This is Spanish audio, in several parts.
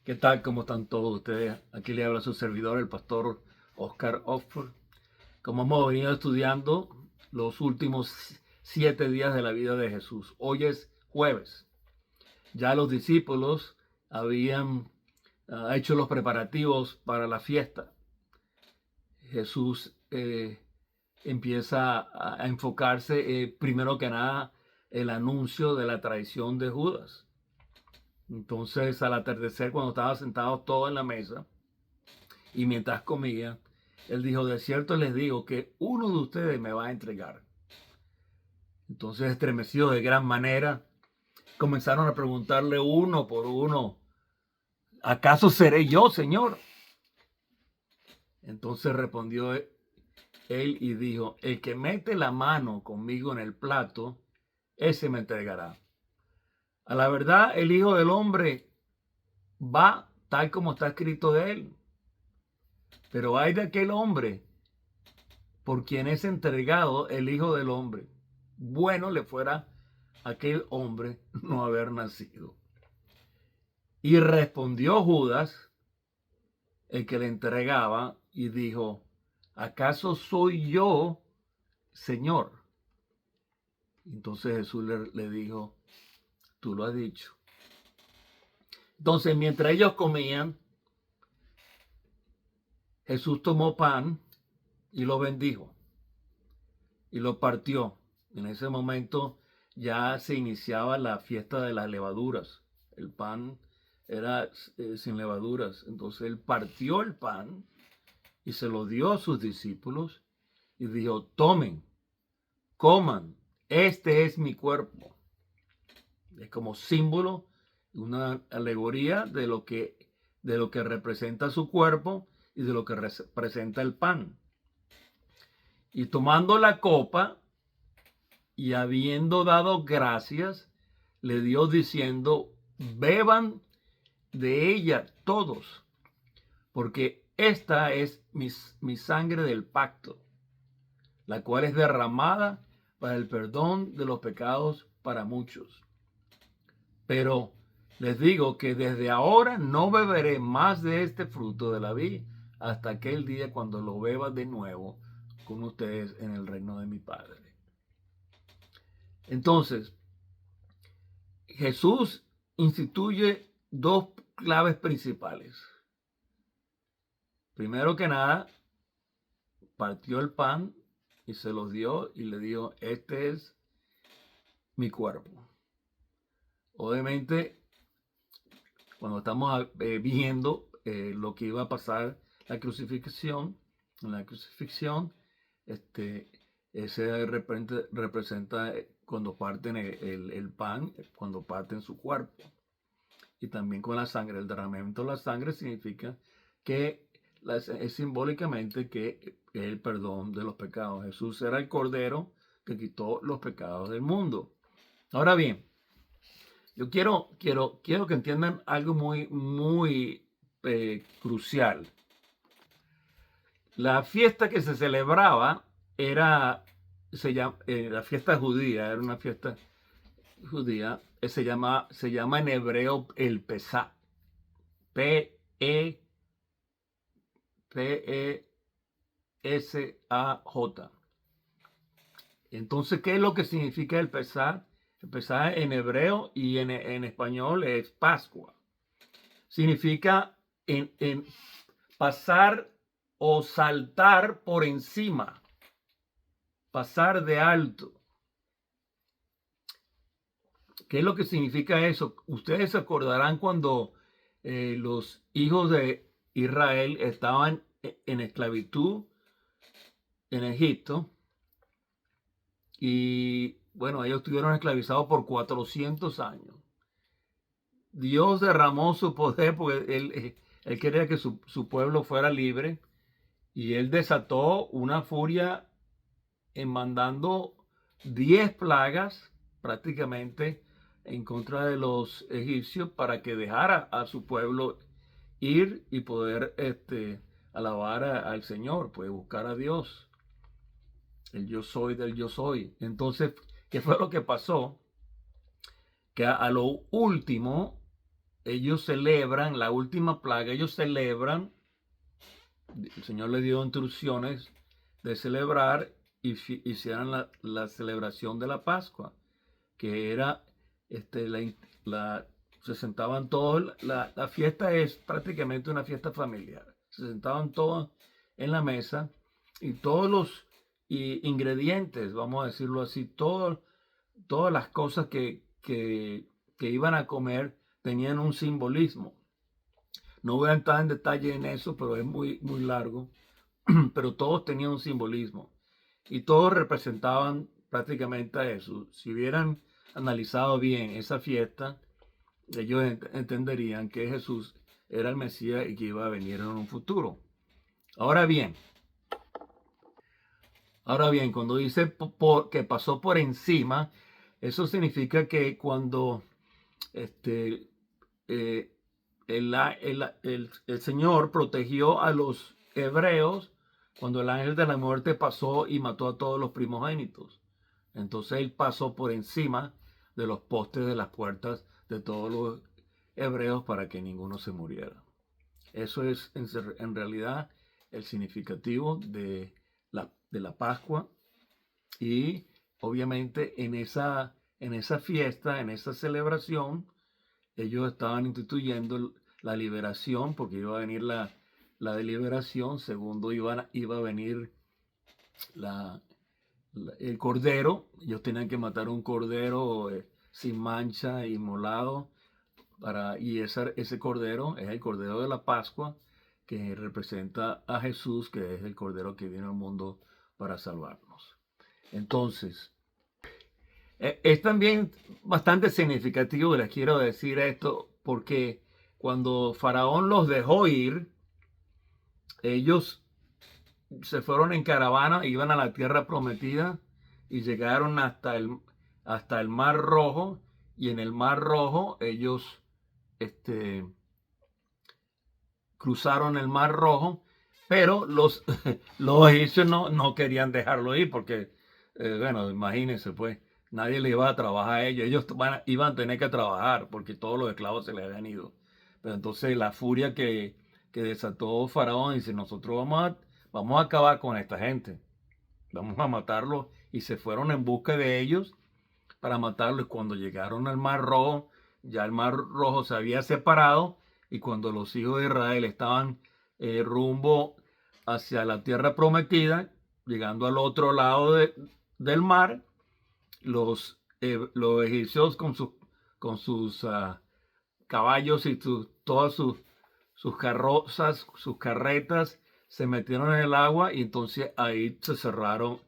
¿Qué tal? ¿Cómo están todos ustedes? Aquí le habla su servidor, el pastor Oscar Oxford. Como hemos venido estudiando los últimos 7 días de la vida de Jesús. Hoy es jueves. Ya los discípulos habían hecho los preparativos para la fiesta. Jesús empieza a enfocarse primero que nada el anuncio de la traición de Judas. Entonces, al atardecer, cuando estaban sentados todos en la mesa y mientras comía, él dijo: de cierto les digo que uno de ustedes me va a entregar. Entonces, estremecidos de gran manera, comenzaron a preguntarle uno por uno: ¿acaso seré yo, Señor? Entonces respondió él y dijo: el que mete la mano conmigo en el plato, ese me entregará. A la verdad, el Hijo del Hombre va tal como está escrito de él. Pero hay de aquel hombre por quien es entregado el Hijo del Hombre. Bueno le fuera a aquel hombre no haber nacido. Y respondió Judas, el que le entregaba, y dijo: ¿acaso soy yo, Señor? Entonces Jesús le dijo: tú lo has dicho. Entonces, mientras ellos comían, Jesús tomó pan y lo bendijo y lo partió. En ese momento ya se iniciaba la fiesta de las levaduras. El pan era sin levaduras. Entonces él partió el pan y se lo dio a sus discípulos y dijo: tomen, coman, este es mi cuerpo. Es como símbolo, una alegoría de lo que representa su cuerpo y de lo que representa el pan. Y tomando la copa, y habiendo dado gracias, le dio diciendo: beban de ella todos, porque esta es mi sangre del pacto, la cual es derramada para el perdón de los pecados para muchos. Pero les digo que desde ahora no beberé más de este fruto de la vid hasta aquel día cuando lo beba de nuevo con ustedes en el reino de mi Padre. Entonces, Jesús instituye dos claves principales. Primero que nada, partió el pan y se los dio y le dijo: este es mi cuerpo. Obviamente, cuando estamos viendo lo que iba a pasar en la crucifixión, ese representa cuando parten el pan, cuando parten su cuerpo. Y también con la sangre. El derramamiento de la sangre significa que es simbólicamente que el perdón de los pecados. Jesús era el Cordero que quitó los pecados del mundo. Ahora bien, yo quiero que entiendan algo muy crucial. La fiesta que se celebraba era, la fiesta judía, era una fiesta judía, se llama en hebreo el Pesá. Pesaj. Entonces, ¿qué es lo que significa el Pesaj? El Pesaj en hebreo y en español es Pascua. Significa en pasar o saltar por encima, pasar de alto. ¿Qué es lo que significa eso? Ustedes se acordarán cuando los hijos de Israel estaban en esclavitud en Egipto. Y bueno, ellos estuvieron esclavizados por 400 años. Dios derramó su poder porque él quería que su pueblo fuera libre. Y él desató una furia en mandando 10 plagas prácticamente en contra de los egipcios para que dejara a su pueblo ir y poder alabar al Señor, pues buscar a Dios, el yo soy del yo soy. Entonces, ¿qué fue lo que pasó? Que a lo último ellos celebran la última plaga, ellos celebran, el Señor les dio instrucciones de celebrar y hicieran la celebración de la Pascua, que era se sentaban todos, la fiesta es prácticamente una fiesta familiar. Se sentaban todos en la mesa y todos los ingredientes, vamos a decirlo así, todas las cosas que iban a comer tenían un simbolismo. No voy a entrar en detalle en eso, pero es muy, muy largo. Pero todos tenían un simbolismo y todos representaban prácticamente a Jesús. Si hubieran analizado bien esa fiesta, ellos entenderían que Jesús era el Mesías y que iba a venir en un futuro. Ahora bien, cuando dice que pasó por encima, eso significa que cuando este, eh, el Señor protegió a los hebreos cuando el ángel de la muerte pasó y mató a todos los primogénitos. Entonces él pasó por encima de los postes de las puertas de todos los hebreos para que ninguno se muriera. Eso es en realidad el significativo de la Pascua. Y obviamente en esa fiesta, en esa celebración, ellos estaban instituyendo la liberación, porque iba a venir la deliberación. Segundo, iba a venir el cordero. Ellos tenían que matar un cordero sin mancha, inmolado. Y ese cordero es el cordero de la Pascua, que representa a Jesús, que es el cordero que vino al mundo para salvarnos. Entonces, es también bastante significativo, les quiero decir esto, porque cuando Faraón los dejó ir, ellos se fueron en caravana, iban a la tierra prometida y llegaron hasta el Mar Rojo, y en el Mar Rojo ellos cruzaron el Mar Rojo, pero los egipcios no querían dejarlo ir porque, bueno, imagínense, pues, nadie le iba a trabajar a ellos. Ellos iban a tener que trabajar porque todos los esclavos se les habían ido. Pero entonces la furia que desató Faraón dice: nosotros vamos a acabar con esta gente. Vamos a matarlos. Y se fueron en busca de ellos para matarlos. Y cuando llegaron al Mar Rojo, ya el Mar Rojo se había separado. Y cuando los hijos de Israel estaban rumbo hacia la tierra prometida, llegando al otro lado del mar, los egipcios con sus caballos y todas sus carrozas, sus carretas, se metieron en el agua, y entonces ahí se cerró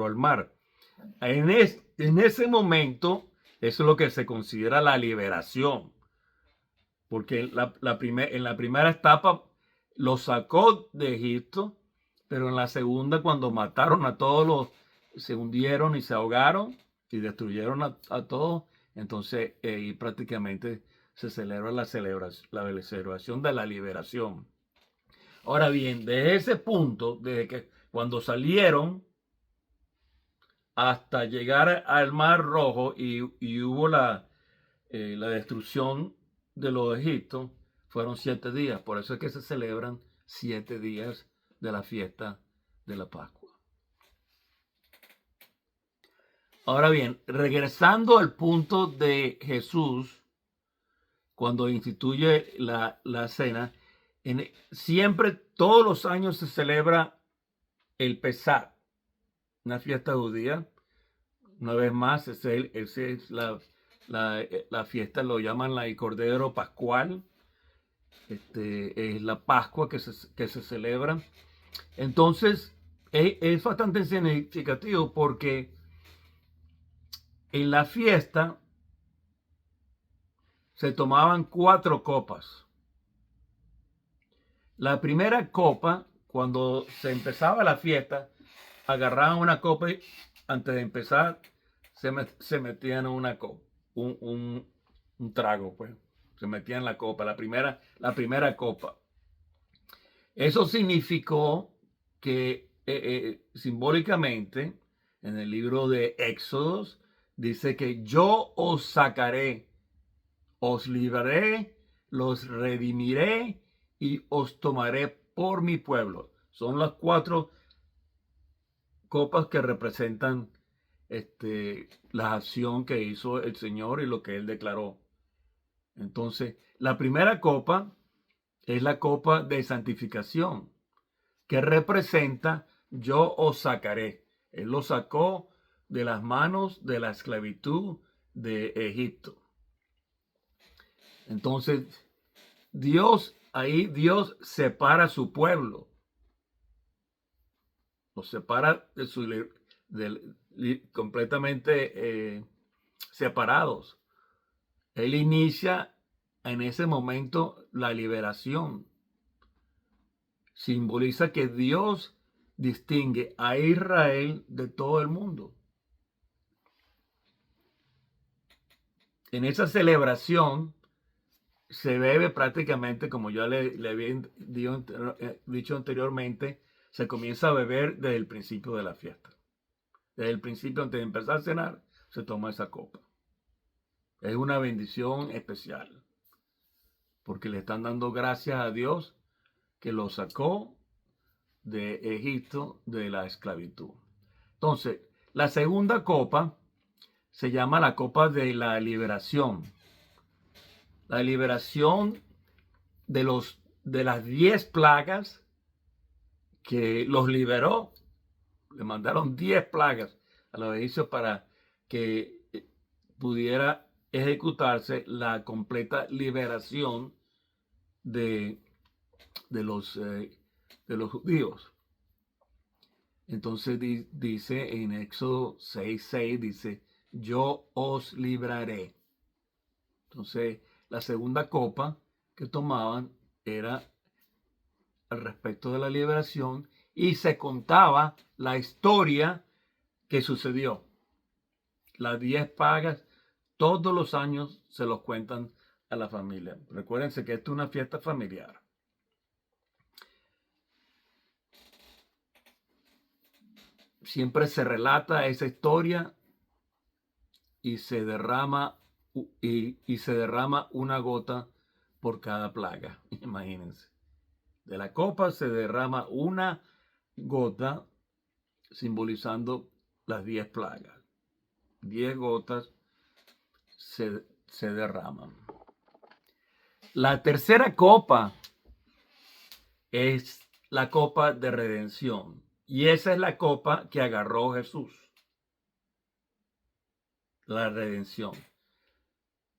el mar. En ese momento, eso es lo que se considera la liberación, porque en la primera etapa los sacó de Egipto, pero en la segunda, cuando mataron a todos se hundieron y se ahogaron y destruyeron a todos, entonces ahí prácticamente se celebra la celebración de la liberación. Ahora bien, desde ese punto, desde que cuando salieron hasta llegar al Mar Rojo y hubo la destrucción de los egipcios, fueron 7 días. Por eso es que se celebran 7 días de la fiesta de la Pascua. Ahora bien, regresando al punto de Jesús, cuando instituye la cena, siempre, todos los años se celebra el Pesach, una fiesta judía. Una vez más, esa es la fiesta, lo llaman el Cordero Pascual. Es la Pascua que se celebra. Entonces, es bastante significativo porque en la fiesta se tomaban 4 copas. La primera copa, cuando se empezaba la fiesta, agarraban una copa y antes de empezar se metían una copa, un trago, pues. Se metían la copa, la primera copa. Eso significó que simbólicamente, en el libro de Éxodos, dice que yo os sacaré, os libraré los redimiré y os tomaré por mi pueblo. Son las 4 copas que representan la acción que hizo el Señor y lo que Él declaró. Entonces, la primera copa es la copa de santificación, que representa yo os sacaré. Él lo sacó de las manos de la esclavitud de Egipto. Entonces, Dios separa a su pueblo. Lo separa completamente separados. Él inicia en ese momento la liberación. Simboliza que Dios distingue a Israel de todo el mundo. En esa celebración se bebe prácticamente, como yo le había dicho anteriormente, se comienza a beber desde el principio de la fiesta. Desde el principio, antes de empezar a cenar, se toma esa copa. Es una bendición especial, porque le están dando gracias a Dios que lo sacó de Egipto, de la esclavitud. Entonces, la segunda copa se llama la copa de la liberación. La liberación de las 10 plagas que los liberó. Le mandaron 10 plagas a los egipcios para que pudiera ejecutarse la completa liberación de los judíos. Entonces dice en Éxodo 6:6, dice, yo os libraré. Entonces, la segunda copa que tomaban era al respecto de la liberación y se contaba la historia que sucedió. Las 10 pagas todos los años se los cuentan a la familia. Recuérdense que esto es una fiesta familiar. Siempre se relata esa historia y se derrama una gota por cada plaga. Imagínense. De la copa se derrama una gota simbolizando las 10 plagas. 10 gotas se derraman. La tercera copa es la copa de redención. Y esa es la copa que agarró Jesús. La redención.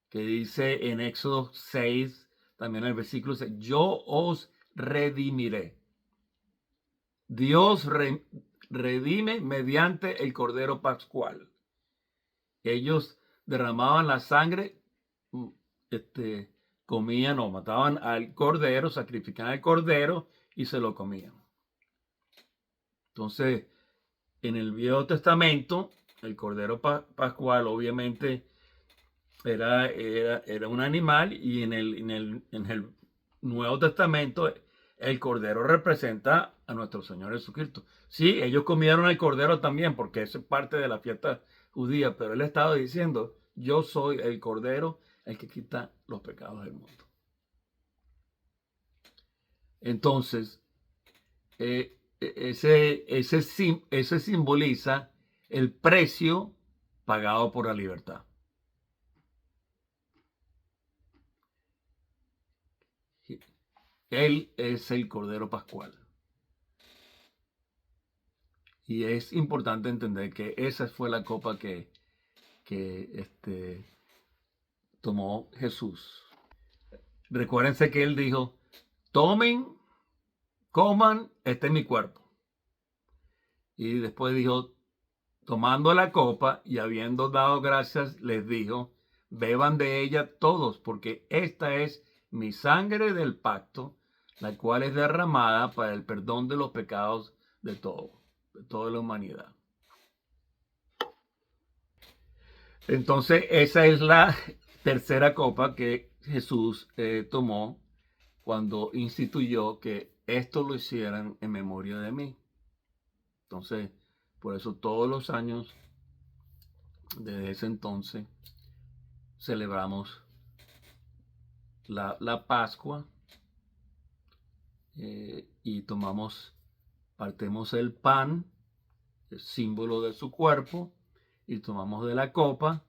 Que dice en Éxodo 6, también el versículo dice, yo os redimiré. Dios redime mediante el Cordero Pascual. Ellos derramaban la sangre, comían o mataban al cordero, sacrificaban al cordero y se lo comían. Entonces, en el Viejo Testamento, el Cordero Pascual obviamente era un animal, y en el Nuevo Testamento el Cordero representa a nuestro Señor Jesucristo. Sí, ellos comieron el Cordero también porque eso es parte de la fiesta judía, pero él estaba diciendo, yo soy el Cordero, el que quita los pecados del mundo. Entonces, ese simboliza el precio pagado por la libertad. Él es el Cordero Pascual. Y es importante entender que esa fue la copa que tomó Jesús. Recuérdense que él dijo, tomen, coman, este es mi cuerpo. Y después dijo, tomando la copa y habiendo dado gracias, les dijo, beban de ella todos, porque esta es mi sangre del pacto, la cual es derramada para el perdón de los pecados de toda la humanidad. Entonces, esa es la tercera copa que Jesús tomó cuando instituyó que esto lo hicieran en memoria de mí. Entonces, por eso todos los años, desde ese entonces, celebramos la Pascua, y partemos el pan, el símbolo de su cuerpo, y tomamos de la copa,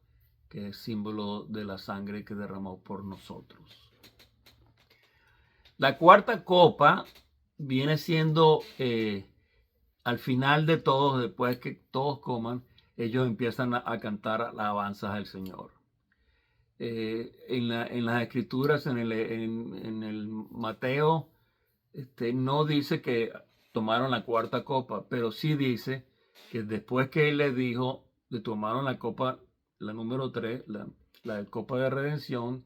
que es símbolo de la sangre que derramó por nosotros. La cuarta copa viene siendo al final de todos, después que todos coman, ellos empiezan a cantar alabanzas al Señor. En las escrituras, en el Mateo, no dice que tomaron la cuarta copa, pero sí dice que después que él les dijo, le tomaron la copa, la número 3, la copa de redención,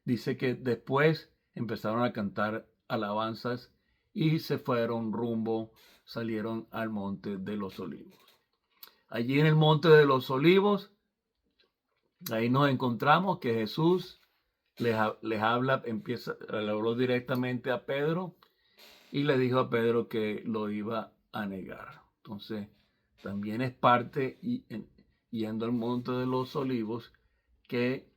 dice que después empezaron a cantar alabanzas y se fueron salieron al monte de los olivos. Allí en el monte de los olivos, ahí nos encontramos que Jesús les habla, le habló directamente a Pedro y le dijo a Pedro que lo iba a negar. Entonces, también es parte, yendo al monte de los olivos, que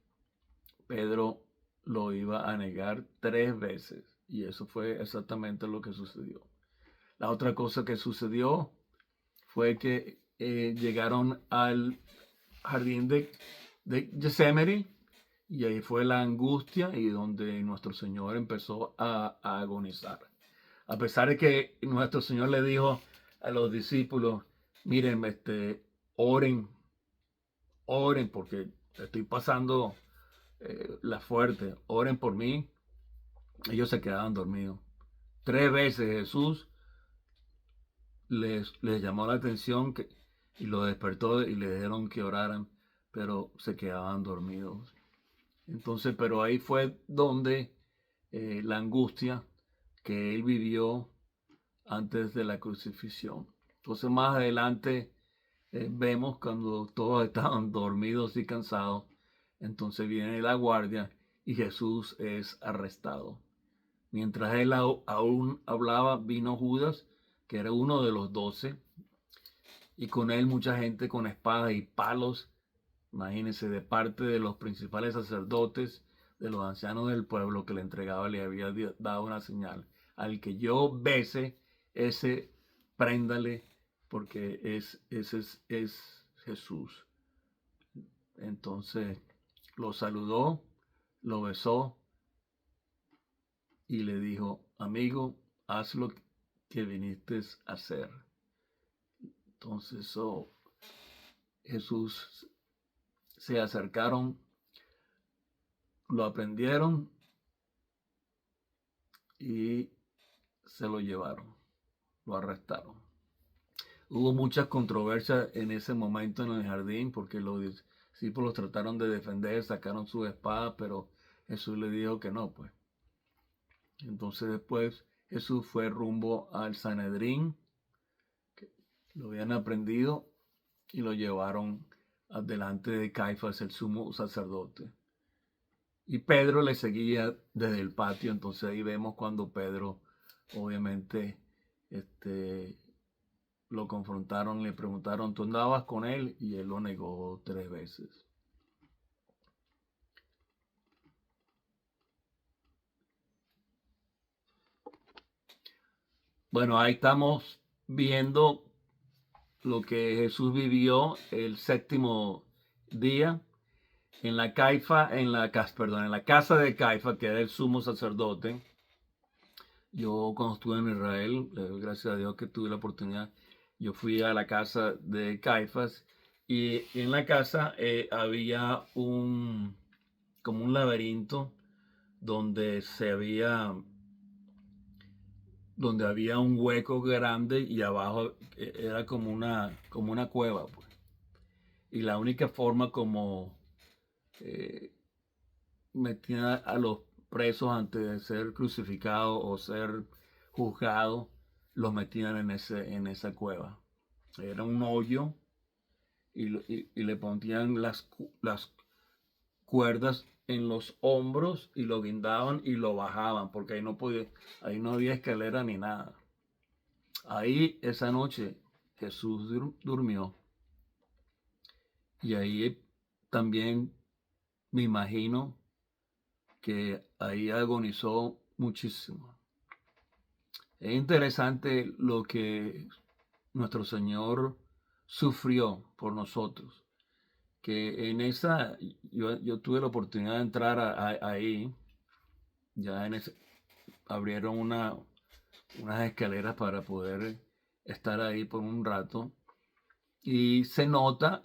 Pedro lo iba a negar 3 veces. Y eso fue exactamente lo que sucedió. La otra cosa que sucedió fue que llegaron al jardín de Getsemaní, y ahí fue la angustia y donde nuestro Señor empezó a agonizar. A pesar de que nuestro Señor le dijo a los discípulos, miren, oren, porque estoy pasando la fuerte, oren por mí. Ellos se quedaban dormidos. 3 veces Jesús les llamó la atención y lo despertó y le dijeron que oraran, pero se quedaban dormidos. Entonces, pero ahí fue donde la angustia que él vivió antes de la crucifixión. Entonces más adelante vemos cuando todos estaban dormidos y cansados, entonces viene la guardia y Jesús es arrestado. Mientras él aún hablaba, vino Judas, que era uno de los 12, y con él mucha gente con espadas y palos, imagínense, de parte de los principales sacerdotes, de los ancianos del pueblo, que le entregaba, le había dado una señal: al que yo bese, ese préndale, porque ese es Jesús. Entonces lo saludó, lo besó y le dijo: amigo, haz lo que viniste a hacer. Entonces Jesús se acercaron, lo aprendieron y se lo llevaron, lo arrestaron. Hubo muchas controversias en ese momento en el jardín porque los discípulos trataron de defender, sacaron su espada, pero Jesús le dijo que no, pues. Entonces después Jesús fue rumbo al Sanedrín, que lo habían aprendido, y lo llevaron delante de Caifás, el sumo sacerdote. Y Pedro le seguía desde el patio. Entonces ahí vemos cuando Pedro, obviamente, lo confrontaron, le preguntaron, ¿tú andabas con él? Y él lo negó 3 veces. Bueno, ahí estamos viendo lo que Jesús vivió el 7º día en la casa de Caifa, que era el sumo sacerdote. Yo cuando estuve en Israel, le doy gracias a Dios que tuve la oportunidad. Yo fui a la casa de Caifás, y en la casa había como un laberinto donde donde había un hueco grande, y abajo era como una cueva, pues. Y la única forma como metían a los presos antes de ser crucificados o ser juzgados, los metían en esa cueva. Era un hoyo, y le ponían las cuerdas en los hombros y lo guindaban y lo bajaban, porque ahí no había escalera ni nada. Ahí esa noche Jesús durmió, y ahí también me imagino que ahí agonizó muchísimo. Es interesante lo que nuestro Señor sufrió por nosotros, que en esa, yo tuve la oportunidad de entrar ahí, ya abrieron unas escaleras para poder estar ahí por un rato, y se nota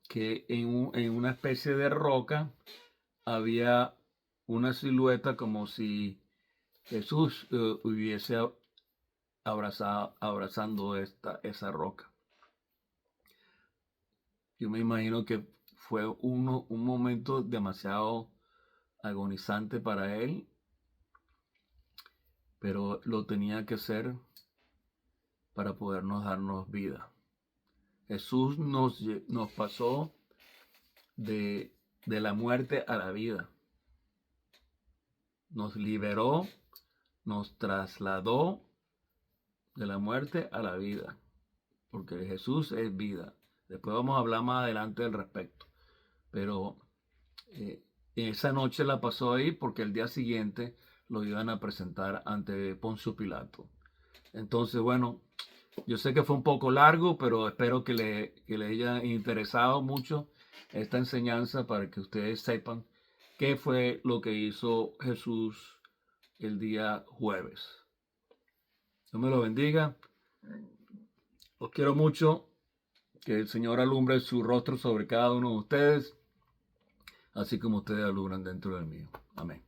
que en una especie de roca había una silueta como si Jesús hubiese abrazando esa roca. Yo me imagino que fue un momento demasiado agonizante para él, pero lo tenía que hacer para podernos darnos vida. Jesús nos pasó de la muerte a la vida. Nos liberó, nos trasladó de la muerte a la vida, porque Jesús es vida. Después vamos a hablar más adelante al respecto. Pero esa noche la pasó ahí porque el día siguiente lo iban a presentar ante Poncio Pilato. Entonces, bueno, yo sé que fue un poco largo, pero espero que le haya interesado mucho esta enseñanza para que ustedes sepan qué fue lo que hizo Jesús el día jueves. Dios me lo bendiga. Los quiero mucho. Que el Señor alumbre su rostro sobre cada uno de ustedes, así como ustedes alumbran dentro del mío. Amén.